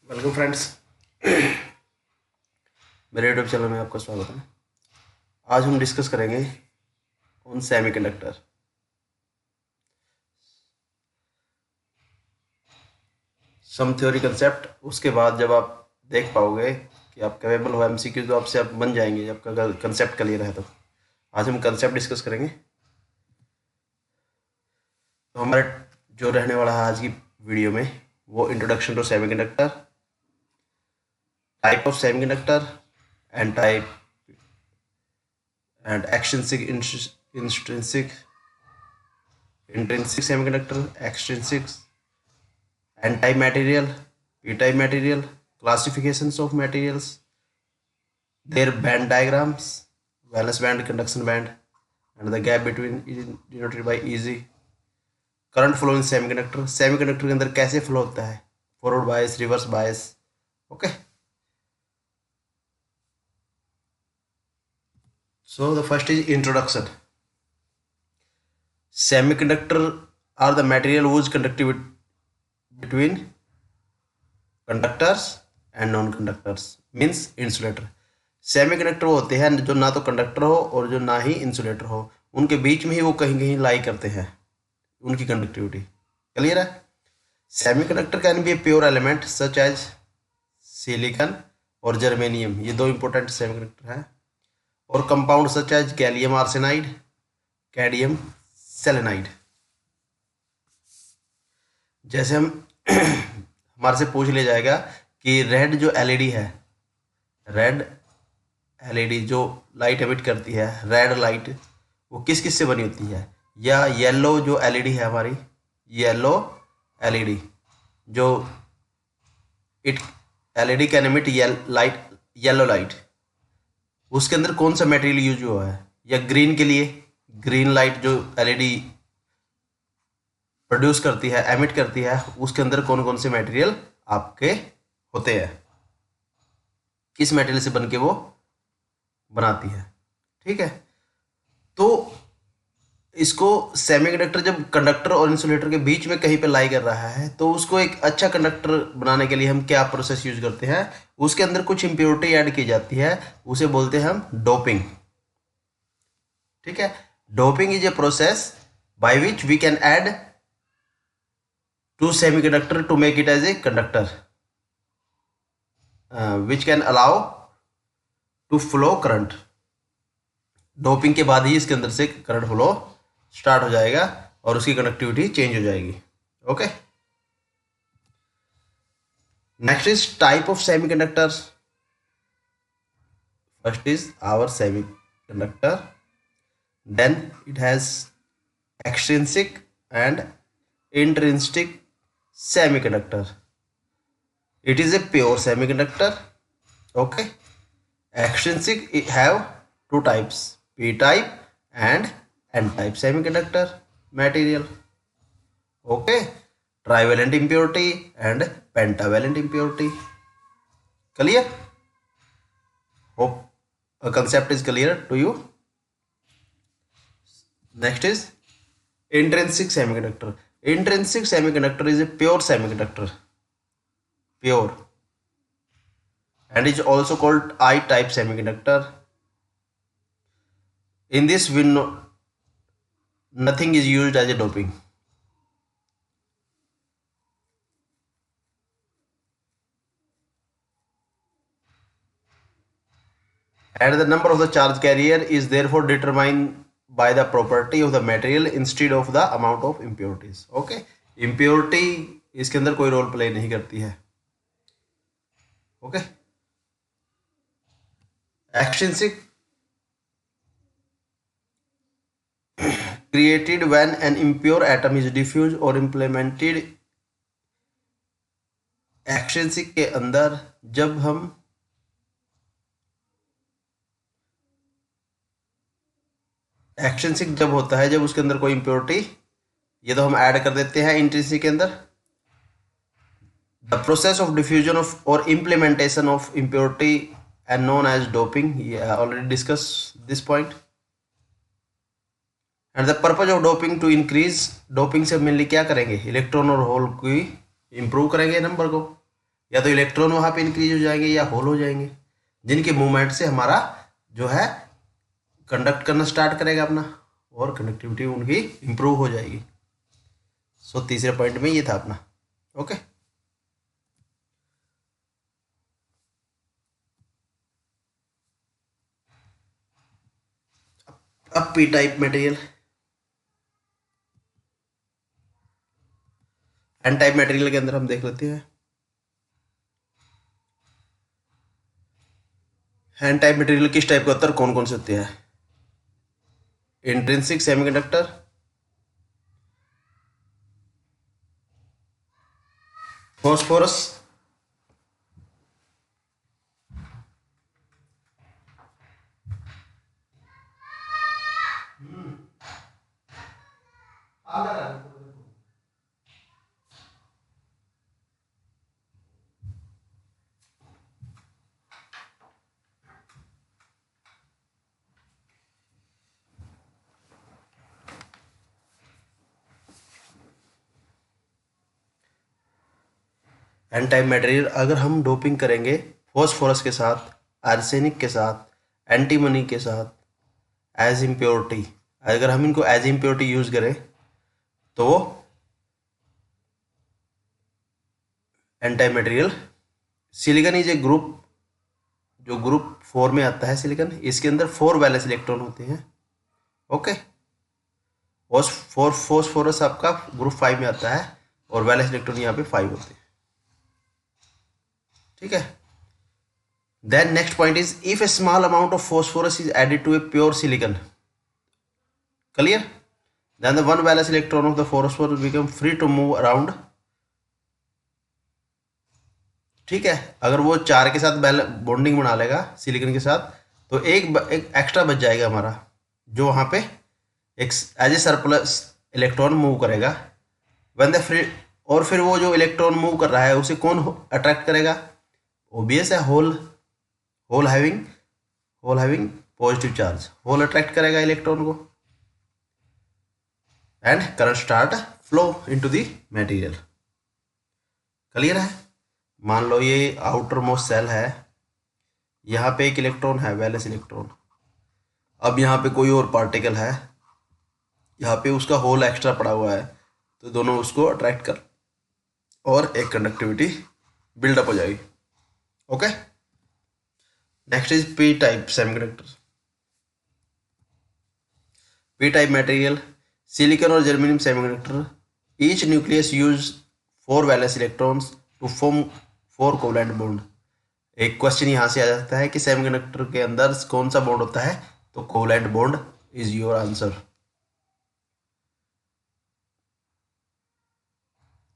Welcome friends. मेरे YouTube channel में आपका स्वागत है। आज हम डिस्कस करेंगे on semiconductor. Some theory concept, उसके बाद जब आप देख पाओगे कि आप कैपेबल हो एमसीक्यू तो आपसे आप बन जाएंगे जब का कंसेप्ट क्लियर है। तो आज हम कंसेप्ट डिस्कस करेंगे। तो हमारे जो रहने वाला है आज की वीडियो में वो introduction to semiconductor, type of semiconductor and type and extrinsic, intrinsic semiconductor, extrinsic, n-type material, p-type material, classifications of materials, their band diagrams, valence band, conduction band, and the gap between denoted by Eg, current flow in semiconductor, semiconductor के अंदर कैसे flow होता है, forward bias, reverse bias. Okay, so the first is introduction. Semiconductor are the material whose conductivity between conductors and non-conductors means insulator. Semiconductor वो होते हैं जो ना तो कंडक्टर हो और जो ना ही इंसुलेटर हो, उनके बीच में ही वो कहीं कहीं लाई करते हैं उनकी कंडक्टिविटी। क्लियर है? Semiconductor can be a pure element such as silicon और जर्मेनियम, ये दो इंपॉर्टेंट सेमीकंडक्टर हैं, और compound such as gallium arsenide, cadmium selenide. जैसे हम हमारे से पूछ लिया जाएगा कि रेड जो एलईडी है, रेड एलईडी जो लाइट एमिट करती है, रेड लाइट, वो किस किस से बनी होती है, या येलो जो एलईडी है हमारी, येलो एलईडी जो it LED can emit light, yellow light, उसके अंदर कौन सा मटेरियल यूज हुआ है, या ग्रीन के लिए ग्रीन लाइट जो एलईडी प्रोड्यूस करती है, एमिट करती है, उसके अंदर कौन कौन से मटेरियल आपके होते हैं, किस मटेरियल से बनके वो बनाती है। ठीक है, तो इसको सेमीकंडक्टर जब कंडक्टर और इंसुलेटर के बीच में कहीं पे लाई कर रहा है तो उसको एक अच्छा कंडक्टर बनाने के लिए हम क्या प्रोसेस यूज करते हैं, उसके अंदर कुछ इंप्योरिटी ऐड की जाती है, उसे बोलते हैं हम डोपिंग। ठीक है, doping is a process by which we can add to semiconductor to make it as a conductor, which can allow to flow current. Doping के बाद ही इसके अंदर से करंट फ्लो स्टार्ट हो जाएगा और उसकी कंडक्टिविटी चेंज हो जाएगी। Okay, next is type of semiconductors. First is our semiconductor, then it has extrinsic and intrinsic semiconductor. It is a pure semiconductor. Okay, extrinsic have two types, p type and n type semiconductor material. Okay, trivalent impurity and pentavalent impurity. Clear? Hope a concept is clear to you. Next is intrinsic semiconductor. Intrinsic semiconductor is a pure semiconductor, pure, and is also called I-type semiconductor. In this, we know nothing is used as a doping. And the number of the charge carrier is therefore determined by the property of the material instead of the amount of impurities. Okay, impurity इसके अंदर कोई role play नहीं करती है। Okay, extrinsic created when an impure atom is diffused or implemented. extrinsic के अंदर जब हम एक्सट्रिंसिक जब होता है, जब उसके अंदर कोई इंप्योरिटी, ये तो हम ऐड कर देते हैं इंट्रिंसिक के अंदर। The process of diffusion of or implementation of impurity and known as doping, ये already discuss this point. And the purpose of doping to increase, doping से मेनली क्या करेंगे, इलेक्ट्रॉन और होल की इंप्रूव करेंगे नंबर को, या तो इलेक्ट्रॉन वहाँ पे इंक्रीज हो जाएंगे या होल हो जाएंगे, जिनके मूवमेंट से हमारा जो है कंडक्ट करना स्टार्ट करेगा अपना, और कंडक्टिविटी उनकी इंप्रूव हो जाएगी। सो तीसरे पॉइंट में ये था अपना। ओके, अब P type material, N type material के अंदर हम देख लेते हैं। एन टाइप मटेरियल किस टाइप का होता है, कौन कौन से होते हैं? Intrinsic semiconductor, phosphorus, N type material अगर हम डोपिंग करेंगे फॉस्फोरस के साथ, आर्सेनिक के साथ, एंटीमनी के साथ, एज इम्प्योरिटी, अगर हम इनको एज इम्प्योरिटी यूज करें तो N type material, silicon is a group, जो ग्रुप 4 में आता है सिलिकॉन, इसके अंदर 4 वैलेंस इलेक्ट्रॉन होते हैं। ओके, फॉस्फोरस आपका ग्रुप 5 में आता है और वैलेंस इलेक्ट्रॉन यहाँ पे 5 होते हैं। ठीक है, then next point is if a small amount of phosphorus is added to a pure silicon, clear, then the one valence electron of the phosphorus become free to move around. ठीक है, अगर वो 4 के साथ बॉन्डिंग बना लेगा silicon के साथ, तो एक एक्स्ट्रा बच जाएगा हमारा, जो वहाँ पे एक as a surplus electron move करेगा व्हेन द फ्री, और फिर वो जो इलेक्ट्रॉन मूव कर रहा है उसे कौन अट्रैक्ट करेगा? ओबियस है, hole, hole having positive charge, hole attract करेगा इलेक्ट्रॉन को, and current start flow into the material. Clear है? मान लो ये आउटर मोस्ट सेल है, यहाँ पे एक इलेक्ट्रॉन है, वैलेंस इलेक्ट्रॉन, अब यहाँ पे कोई और पार्टिकल है, यहाँ पे उसका होल एक्स्ट्रा पड़ा हुआ है, तो दोनों उसको अट्रैक्ट कर और एक कंडक्टिविटी बिल्डअप हो जाएगी। Okay, next is P type semiconductor. P type material, silicon और germanium semiconductor, each nucleus use 4 valence electrons to form 4 covalent bond. एक क्वेश्चन यहाँ से आ जाता है कि सेमीकंडक्टर के अंदर कौन सा बॉन्ड होता है, तो covalent bond is your answer.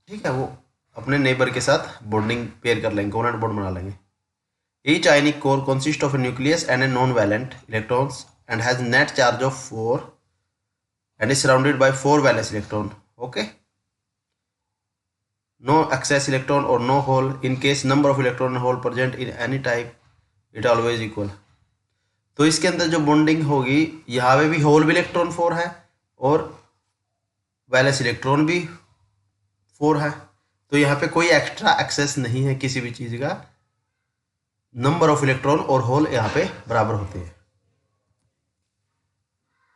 ठीक है, वो अपने नेबर के साथ बॉन्डिंग पेयर कर लेंगे, कोवलेंट बॉन्ड बना लेंगे। Each ionic core consists of a nucleus and a non-valent electrons and has net charge of 4 and is surrounded by 4 valence electron. Okay. No excess electron or no hole. In case number of electron and hole present in any type, it always equal. तो इसके अंदर जो bonding होगी, यहाँ पे भी whole भी electron 4 है और वैलेंस इलेक्ट्रॉन भी 4 है, तो यहाँ पे कोई एक्स्ट्रा एक्सेस नहीं है किसी भी चीज़ का, नंबर ऑफ इलेक्ट्रॉन और होल यहाँ पे बराबर होते हैं।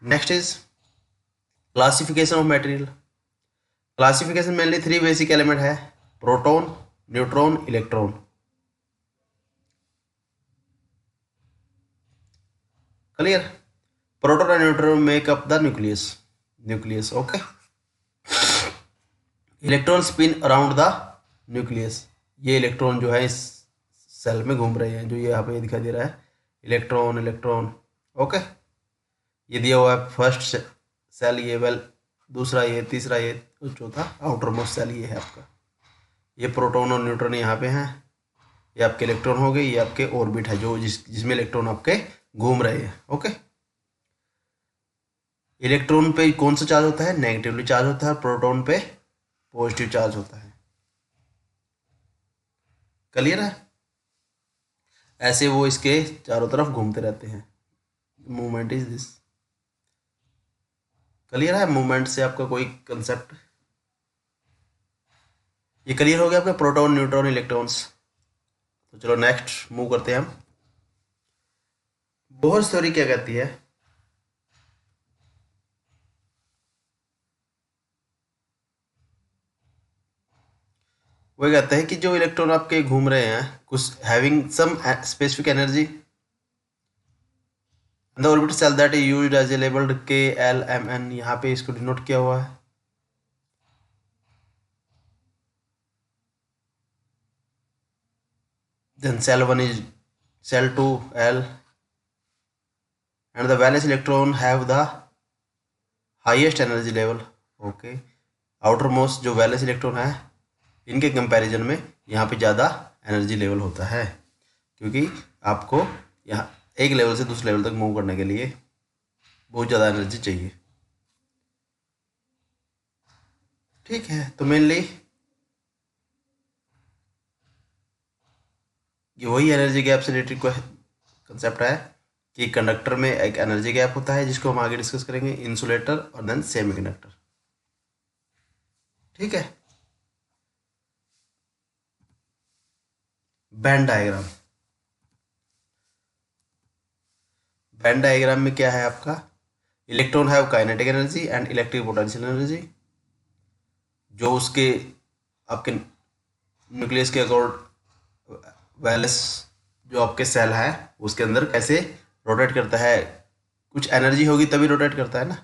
Next is classification of material. Classification mainly 3 basic element है, proton, neutron, electron. Clear? Proton and neutron make up the nucleus. Okay, electron spin around the nucleus, ये इलेक्ट्रॉन जो है इस सेल में घूम रहे हैं, जो ये यहाँ पे दिखाई दे रहा है, इलेक्ट्रॉन। ओके, ये दिया हुआ है फर्स्ट सेल, ये वेल, दूसरा ये, तीसरा ये, चौथा आउटर मोस्ट सेल ये है आपका। ये प्रोटॉन और न्यूट्रॉन यहाँ पे हैं, ये आपके इलेक्ट्रॉन हो गए, ये आपके ऑर्बिट है जो जिसमें इलेक्ट्रॉन आपके घूम रहे हैं। ओके, इलेक्ट्रॉन पे कौन सा चार्ज होता है? नेगेटिवली चार्ज होता है, प्रोटॉन पे पॉजिटिव चार्ज होता है। क्लियर है? ऐसे वो इसके चारों तरफ घूमते रहते हैं। Movement is this. क्लियर है? मूवमेंट से आपका कोई कंसेप्ट ये क्लियर हो गया आपका? Proton, neutron, electrons. तो चलो नेक्स्ट मूव करते हैं हम। बोहर थ्योरी क्या कहती है? वो कहता है कि जो इलेक्ट्रॉन आपके घूम रहे हैं कुछ having some specific energy the orbital shell that is used as a labelled KLMN, यहाँ पे इसको डिनोट किया हुआ है। Then shell 1 is shell 2 L and the valence electron have the highest energy level. Okay, outer most जो valence electron है इनके comparison में यहाँ पे ज़्यादा एनर्जी लेवल होता है, क्योंकि आपको यहाँ एक लेवल से दूसरे लेवल तक मूव करने के लिए बहुत ज़्यादा एनर्जी चाहिए। ठीक है, तो मेनली ये वही एनर्जी गैप से रिलेटेड कंसेप्ट है कि कंडक्टर में एक एनर्जी गैप होता है जिसको हम आगे डिस्कस करेंगे, इंसुलेटर और देन सेमीकंडक्टर। ठीक है, बैंड डायग्राम। बैंड डायग्राम में क्या है आपका, electron have kinetic energy and electric potential energy, जो उसके आपके न्यूक्लियस के अकॉर्ड वैलेंस जो आपके सेल है उसके अंदर कैसे रोटेट करता है, कुछ एनर्जी होगी तभी रोटेट करता है ना,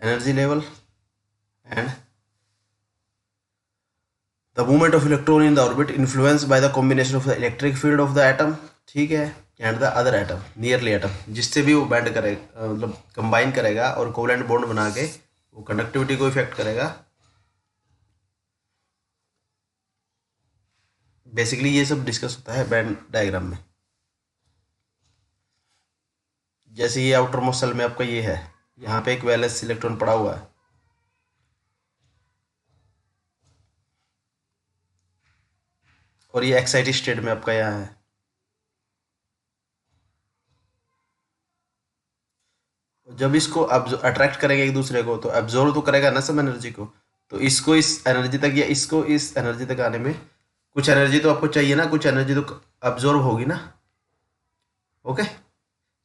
energy level and the movement of electron in the orbit influence by the combination of the electric field of the atom. ठीक है, and the other atom nearly atom, जिससे भी वो बैंड करेगा मतलब कंबाइन करेगा और कोवलेंट बॉन्ड बना के वो कंडक्टिविटी को इफेक्ट करेगा। बेसिकली ये सब डिस्कस होता है बैंड डायग्राम में। जैसे ये आउटर मोस्ट सेल में आपका ये है, यहाँ पे एक वैलेंस इलेक्ट्रॉन पड़ा हुआ है, और ये एक्साइटेड स्टेट में आपका यहाँ है। जब इसको अट्रैक्ट करेगा एक दूसरे को तो एब्जॉर्व तो करेगा ना सब एनर्जी को, तो इसको इस एनर्जी तक या इसको इस एनर्जी तक आने में कुछ एनर्जी तो आपको चाहिए ना, कुछ एनर्जी तो एब्जॉर्व होगी ना। ओके,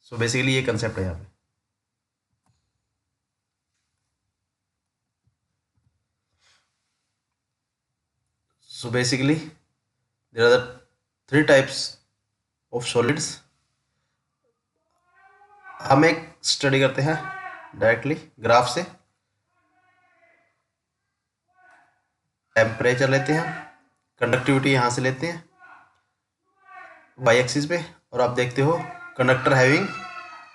सो बेसिकली ये कंसेप्ट है यहाँ पे। So basically there are the three types of solids. हम एक स्टडी करते हैं डायरेक्टली ग्राफ से, टेम्परेचर लेते हैं, कंडक्टिविटी यहाँ से लेते हैं वाई एक्सिस पे, और आप देखते हो conductor having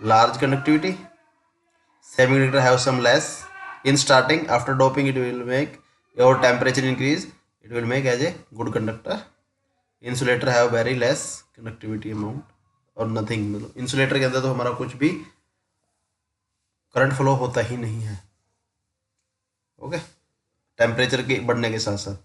large conductivity, semiconductor have some less in starting, after doping it will make your temperature increase, it will make as a good conductor. Insulator have very less conductivity amount और nothing, मतलब insulator के अंदर तो हमारा कुछ भी current flow होता ही नहीं है। ओके, टेम्परेचर के बढ़ने के साथ साथ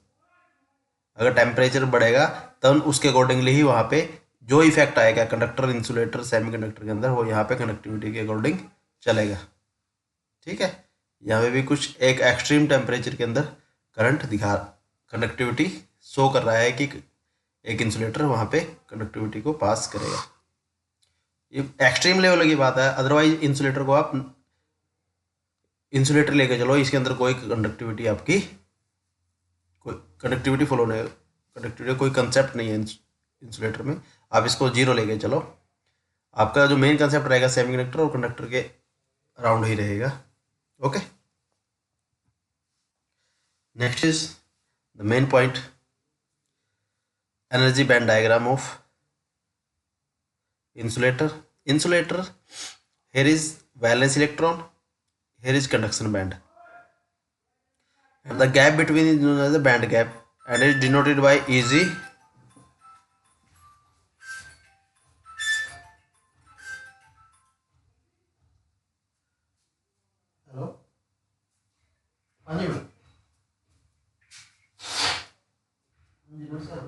अगर टेम्परेचर बढ़ेगा तब उसके अकॉर्डिंगली ही वहाँ पे जो इफेक्ट आएगा कंडक्टर इंसुलेटर सेमीकंडक्टर के अंदर वो यहाँ पे कंडक्टिविटी के अकॉर्डिंग चलेगा। ठीक है, यहाँ पे भी कुछ एक एक्सट्रीम टेम्परेचर के अंदर करंट दिखा कंडक्टिविटी शो कर रहा है कि एक इंसुलेटर वहाँ पे कंडक्टिविटी को पास करेगा। ये एक्सट्रीम लेवल की बात है, अदरवाइज इंसुलेटर को आप इंसुलेटर लेके चलो, इसके अंदर कोई कंडक्टिविटी आपकी कोई कंडक्टिविटी फ्लो नहीं, कंडक्टिविटी कोई कंसेप्ट नहीं है इंसुलेटर में, आप इसको जीरो लेके चलो, आपका जो मेन कंसेप्ट रहेगा सेमीकंडक्टर और कंडक्टर के अराउंड ही रहेगा। Okay, next is the main point, energy band diagram of insulator. Insulator, here is valence electron, here is conduction band, and the gap between is known as the band gap and is denoted by Eg. Hello, हाँ जी नमस्कार।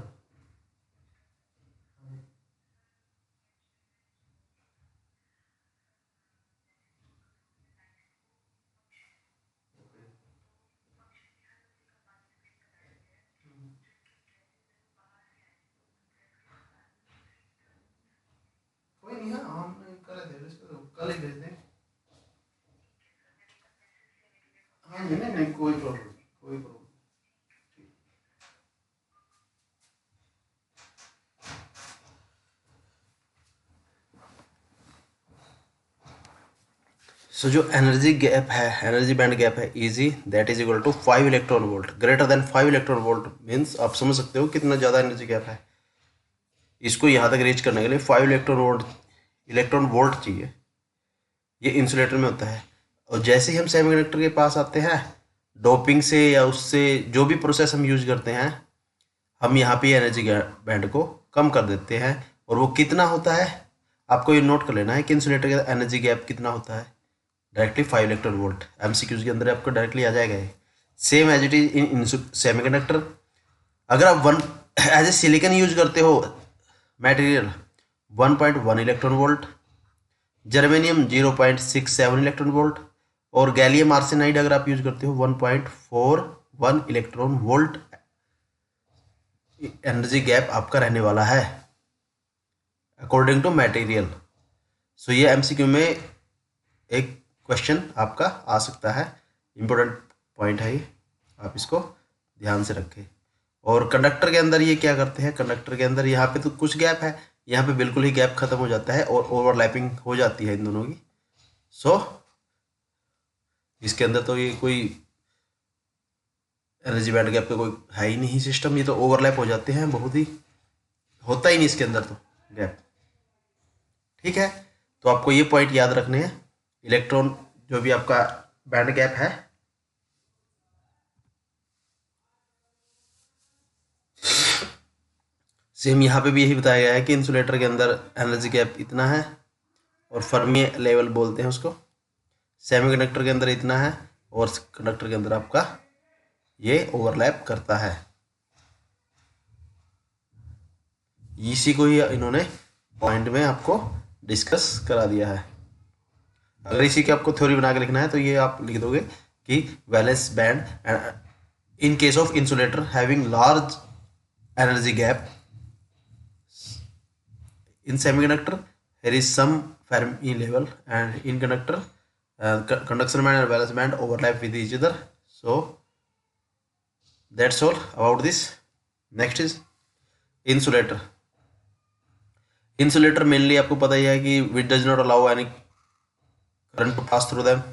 ना, हमने करे थे इसको, कल ही भेज दें। हाँ नहीं नहीं नहीं, कोई प्रॉब्लम नहीं, कोई प्रॉब्लम। सो जो एनर्जी गैप है, एनर्जी बैंड गैप है EG, that is equal to 5 electron volt. Greater than 5 electron volt means आप समझ सकते हो कितना ज़्यादा एनर्जी गैप है। इसको यहाँ तक रीच करने के लिए 5 इलेक्ट्रॉन वोल्ट चाहिए। ये इंसुलेटर में होता है। और जैसे ही हम सेमीकंडक्टर के पास आते हैं, डोपिंग से या उससे जो भी प्रोसेस हम यूज करते हैं, हम यहाँ पे एनर्जी बैंड को कम कर देते हैं। और वो कितना होता है, आपको ये नोट कर लेना है कि इंसुलेटर का एनर्जी गैप कितना होता है। Directly 5 electron volt. एमसीक्यूज के अंदर आपको डायरेक्टली आ जाएगा ये। Same as it is in semiconductor. अगर आप one as a silicon use करते हो material, 1.1 electron volt. Germanium 0.67 electron volt. और गैलियम आर्सेनाइड अगर आप यूज करते हो 1.41 इलेक्ट्रॉन वोल्ट एनर्जी गैप आपका रहने वाला है अकॉर्डिंग टू मटेरियल। सो ये एमसीक्यू में एक क्वेश्चन आपका आ सकता है, इंपॉर्टेंट पॉइंट है ये, आप इसको ध्यान से रखें। और कंडक्टर के अंदर ये क्या करते हैं, कंडक्टर के अंदर यहाँ पे तो कुछ गैप है, यहाँ पे बिल्कुल ही गैप खत्म हो जाता है और ओवरलैपिंग हो जाती है इन दोनों की। सो इसके अंदर तो ये कोई एनर्जी बैंड गैप का कोई है ही नहीं सिस्टम, ये तो ओवरलैप हो जाते हैं, बहुत ही होता ही नहीं इसके अंदर तो गैप। ठीक है, तो आपको ये पॉइंट याद रखने हैं। इलेक्ट्रॉन जो भी आपका बैंड गैप है, सेम यहाँ पे भी यही बताया गया है कि इंसुलेटर के अंदर एनर्जी गैप इतना है और फर्मी लेवल बोलते हैं उसको। सेमीकंडक्टर के अंदर इतना है और कंडक्टर के अंदर आपका ये ओवरलैप करता है। इसी को ही इन्होंने पॉइंट में आपको डिस्कस करा दिया है। अगर इसी की आपको थ्योरी बना के लिखना है तो ये आप लिख दोगे कि valence band in case of insulator having large energy gap in semiconductor there is some Fermi level, and in conductor conduction band and valence band overlap with each other. So that's all about this. Next is insulator. Insulator mainly आपको पता ही है कि which does not allow any current to pass through them.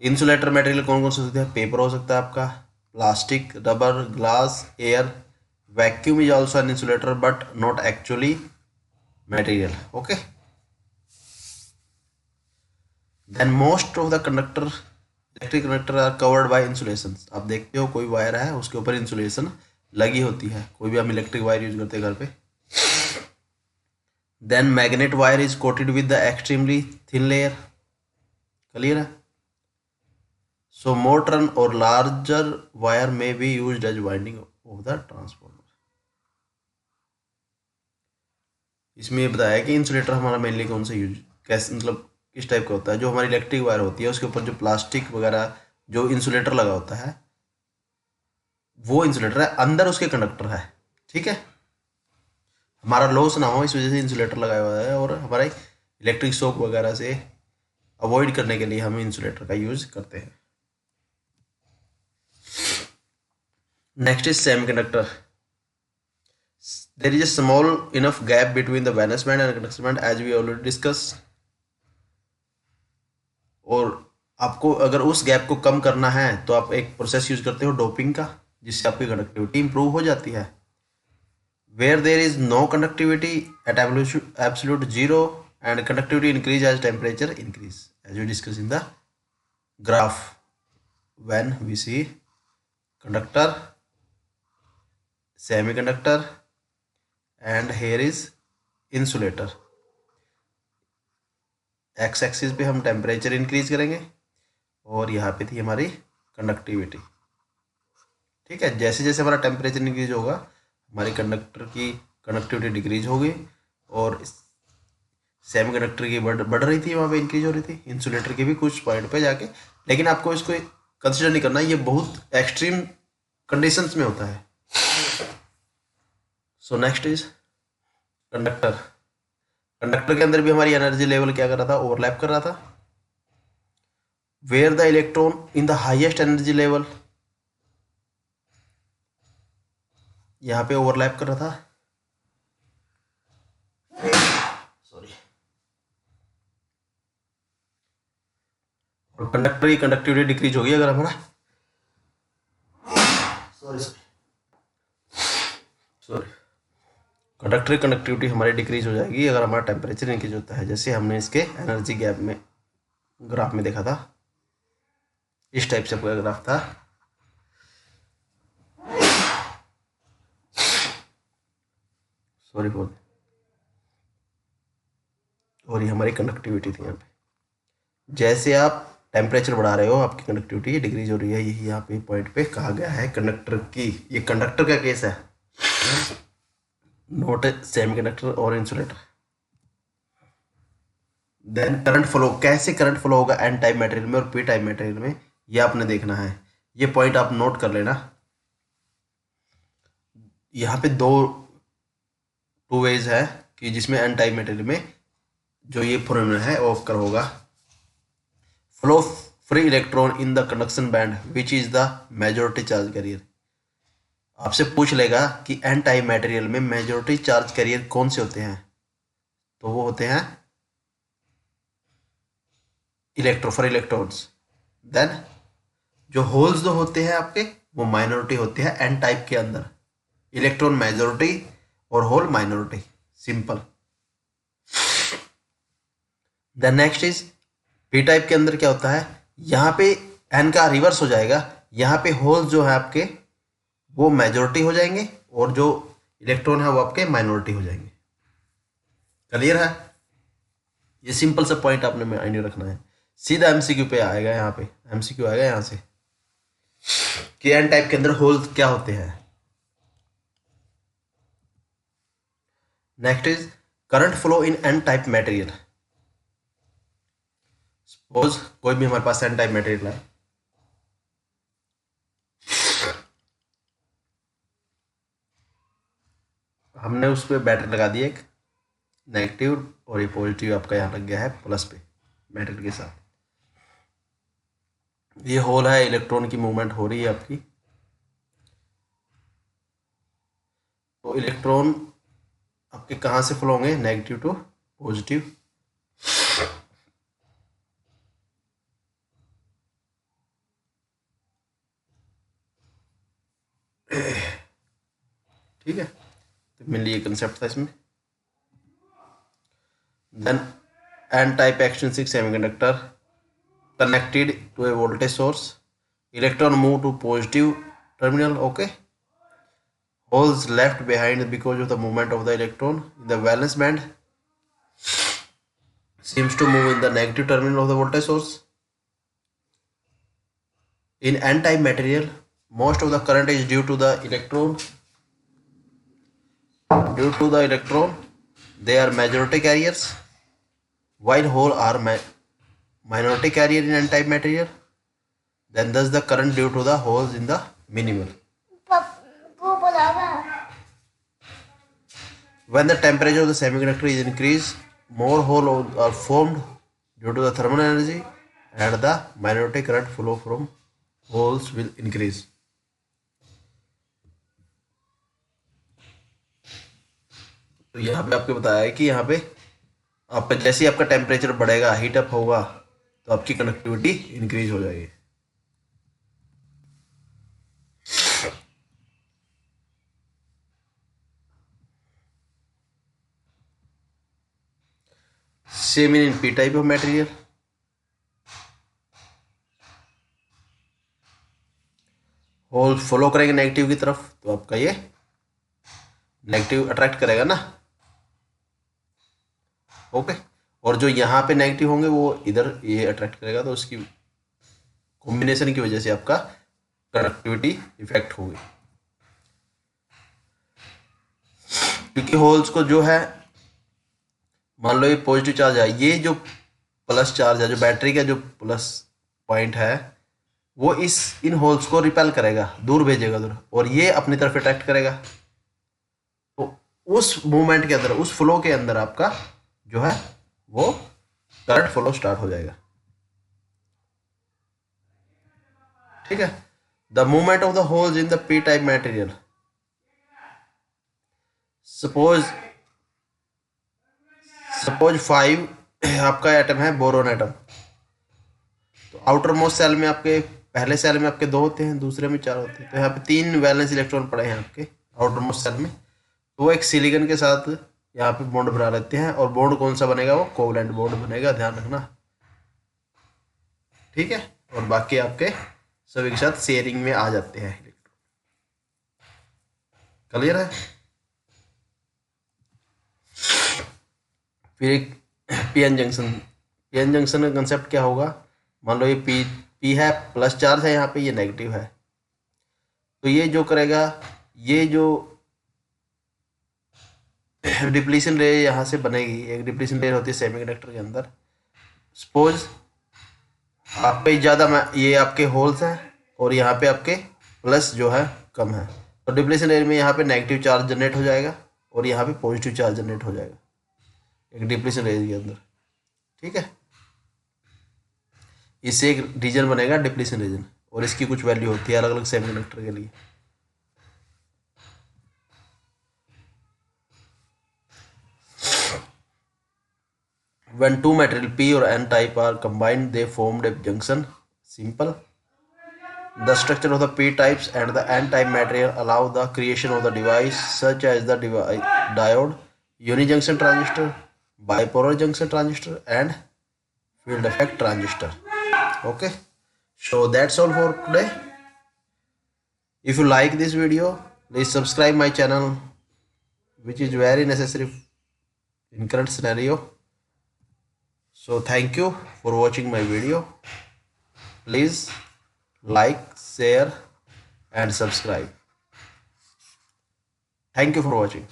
Insulator material कौन कौन से होते हैं, paper हो सकता है आपका, plastic, rubber, glass, air. Vacuum is also an insulator but not actually material. Okay, then most of the conductor, electric conductor are covered by insulation. आप देखते हो कोई वायर है उसके ऊपर इंसुलेशन लगी होती है, कोई भी हम इलेक्ट्रिक वायर यूज करते हैं घर पे। Then magnet wire is coated with the extremely thin layer. Clear है? So more turn or larger wire may be used as winding of the transformer. इसमें ये बताया कि इंसुलेटर हमारा मेनली कौन सा यूज कैसे, मतलब किस टाइप का होता है। जो हमारी इलेक्ट्रिक वायर होती है उसके ऊपर जो प्लास्टिक वगैरह जो इंसुलेटर लगा होता है वो इंसुलेटर है, अंदर उसके कंडक्टर है। ठीक है, हमारा लॉस ना हो इस वजह से इंसुलेटर लगाया हुआ है, और हमारे इलेक्ट्रिक शॉक वगैरह से अवॉइड करने के लिए हम इंसुलेटर का यूज करते हैं। Next is semiconductor. There is a small enough gap between the valence band and conduction band as we already discussed. और आपको अगर उस गैप को कम करना है तो आप एक प्रोसेस यूज करते हो डोपिंग का, जिससे आपकी कंडक्टिविटी इंप्रूव हो जाती है। Where there is no conductivity at absolute zero and conductivity increase as temperature increase, as we discussed in the graph when we see conductor, semiconductor and here is insulator। X axis पे हम temperature increase करेंगे और यहाँ पे थी हमारी conductivity. ठीक है, जैसे जैसे हमारा टेम्परेचर इंक्रीज होगा हमारी कंडक्टर की कंडक्टिविटी डिक्रीज होगी, और सेमीकंडक्टर की बढ़ रही थी, वहाँ पे इंक्रीज हो रही थी, इंसुलेटर की भी कुछ पॉइंट पे जाके। लेकिन आपको इसको कंसिडर नहीं करना, ये बहुत एक्सट्रीम कंडीशंस में होता है। So next is conductor. Conductor के अंदर भी हमारी एनर्जी लेवल क्या कर रहा था, ओवरलैप कर रहा था। Where the electron in the highest energy level, यहां पे ओवरलैप कर रहा था, सॉरी। और कंडक्टर की कंडक्टिविटी डिक्रीज होगी अगर हमारा, सॉरी कंडक्टर की कंडक्टिविटी हमारी डिक्रीज हो जाएगी अगर हमारा टेम्परेचर इंक्रीज होता है, जैसे हमने इसके एनर्जी गैप में ग्राफ में देखा था। इस टाइप से आपका ग्राफ था। सॉरी फॉर, और ये हमारी कंडक्टिविटी थी यहाँ पे। जैसे आप टेम्परेचर बढ़ा रहे हो आपकी कंडक्टिविटी डिक्रीज हो रही है। यही यहाँ पे पॉइंट पे कहा गया है कंडक्टर की, ये कंडक्टर का केस है, नोट सेमीकंडक्टर और इंसुलेटर। देन करंट फ्लो, कैसे करंट फ्लो होगा एन टाइप मटेरियल में और पी टाइप मटेरियल में, ये आपने देखना है। ये पॉइंट आप नोट कर लेना। यहाँ पे टू वेज है कि जिसमें एन टाइप मटेरियल में जो ये फॉर्मूला है वो कर होगा, flow free electron in the conduction band which is the majority charge carrier. आपसे पूछ लेगा कि एन टाइप मटेरियल में मेजॉरिटी चार्ज कैरियर कौन से होते हैं, तो वो होते हैं फॉर इलेक्ट्रॉन्स। देन जो होल्स जो होते हैं आपके वो माइनॉरिटी होते हैं एन टाइप के अंदर, इलेक्ट्रॉन मेजॉरिटी और hole minority, simple. Then next is P type के अंदर क्या होता है, यहाँ पे एन का रिवर्स हो जाएगा, यहाँ पे होल्स जो है आपके वो मेजॉरिटी हो जाएंगे और जो इलेक्ट्रॉन है वो आपके माइनॉरिटी हो जाएंगे। क्लियर है? ये सिंपल सा पॉइंट आपने माइंड में रखना है। सीधा एमसीक्यू पे आएगा, यहाँ पे एमसीक्यू आएगा यहाँ से कि एन टाइप के अंदर होल्स क्या होते हैं। Next is current flow in an type material. Suppose कोई भी हमारे पास एन टाइप मटेरियल है, हमने उस पर बैटरी लगा दी एक नेगेटिव और ये पॉजिटिव आपका यहाँ लग गया है प्लस पे मेटल के साथ। ये होल है, इलेक्ट्रॉन की मूवमेंट हो रही है आपकी, तो इलेक्ट्रॉन आपके कहाँ से फ्लो होंगे, नेगेटिव टू पॉजिटिव। ठीक है, तो मेनली ये कंसेप्ट था इसमें। Then N type extrinsic semiconductor connected to a voltage source, electron move to positive terminal, okay, holes left behind because of the movement of the electron in the valence band seems to move in the negative terminal of the voltage source. In n type material most of the current is due to the electron, they are majority carriers while hole are minority carrier in n-type material, then thus the current due to the holes in the minimal. When the temperature of the semiconductor is increased, more holes are formed due to the thermal energy and the minority current flow from holes will increase. तो यहाँ पे आपको बताया है कि यहाँ पे आपका जैसे ही आपका टेम्परेचर बढ़ेगा, हीट अप होगा, तो आपकी कंडक्टिविटी इंक्रीज हो जाएगी। Same in P type of material, hole follow करेंगे नेगेटिव की तरफ, तो आपका ये नेगेटिव अट्रैक्ट करेगा ना, ओके। और जो यहाँ पे नेगेटिव होंगे वो इधर ये अट्रैक्ट करेगा, तो उसकी कॉम्बिनेशन की वजह से आपका कंडक्टिविटी इफेक्ट होगी। क्योंकि होल्स को जो है, मान लो ये पॉजिटिव चार्ज है, ये जो प्लस चार्ज है, जो बैटरी का जो प्लस पॉइंट है, वो इन होल्स को रिपेल करेगा, दूर भेजेगा दूर, और ये अपनी तरफ अट्रैक्ट करेगा। तो उस मूवमेंट के अंदर, उस फ्लो के अंदर आपका जो है वो करंट फ्लो स्टार्ट हो जाएगा। ठीक है। The movement of the holes in the P type material, suppose 5 आपका एटम है बोरोन एटम, तो आउटर मोस्ट सेल में आपके, पहले सेल में आपके 2 होते हैं, दूसरे में 4 होते हैं, तो यहाँ पे 3 वैलेंस इलेक्ट्रॉन पड़े हैं आपके आउटर मोस्ट सेल में, तो वो एक सिलिकॉन के साथ यहाँ पे बॉन्ड बना लेते हैं, और बॉन्ड कौन सा बनेगा, वो कोवलेंट बॉन्ड बनेगा, ध्यान रखना। ठीक है। और बाकी आपके सभी के साथ शेयरिंग में आ जाते हैं इलेक्ट्रॉन। क्लियर है। फिर एक पीएन जंक्शन, पीएन जंक्शन का कंसेप्ट क्या होगा, मान लो ये पी है, प्लस चार्ज है यहाँ पे, ये नेगेटिव है, तो ये जो करेगा, ये जो डिप्लीशन रे यहाँ से बनेगी, एक डिप्लीशन रे होती है सेमीकंडक्टर के अंदर। सपोज आप पे ज़्यादा, ये आपके होल्स हैं और यहाँ पे आपके प्लस जो है कम है, तो डिप्लीशन एरिया में यहाँ पे नेगेटिव चार्ज जनरेट हो जाएगा और यहाँ पे पॉजिटिव चार्ज जनरेट हो जाएगा एक डिप्लीशन एरिया के अंदर। ठीक है। इससे एक रीजन बनेगा डिप्लीशन रीजन, और इसकी कुछ वैल्यू होती है अलग अलग सेमीकंडक्टर के लिए। When two material P or N type are combined, they formed a junction. Simple. The structure of the P types and the N type material allow the creation of the device such as the diode, unijunction transistor, bipolar junction transistor, and field effect transistor. Okay. So that's all for today. If you like this video, please subscribe my channel, which is very necessary in current scenario. So thank you for watching my video. Please like, share and subscribe. Thank you for watching.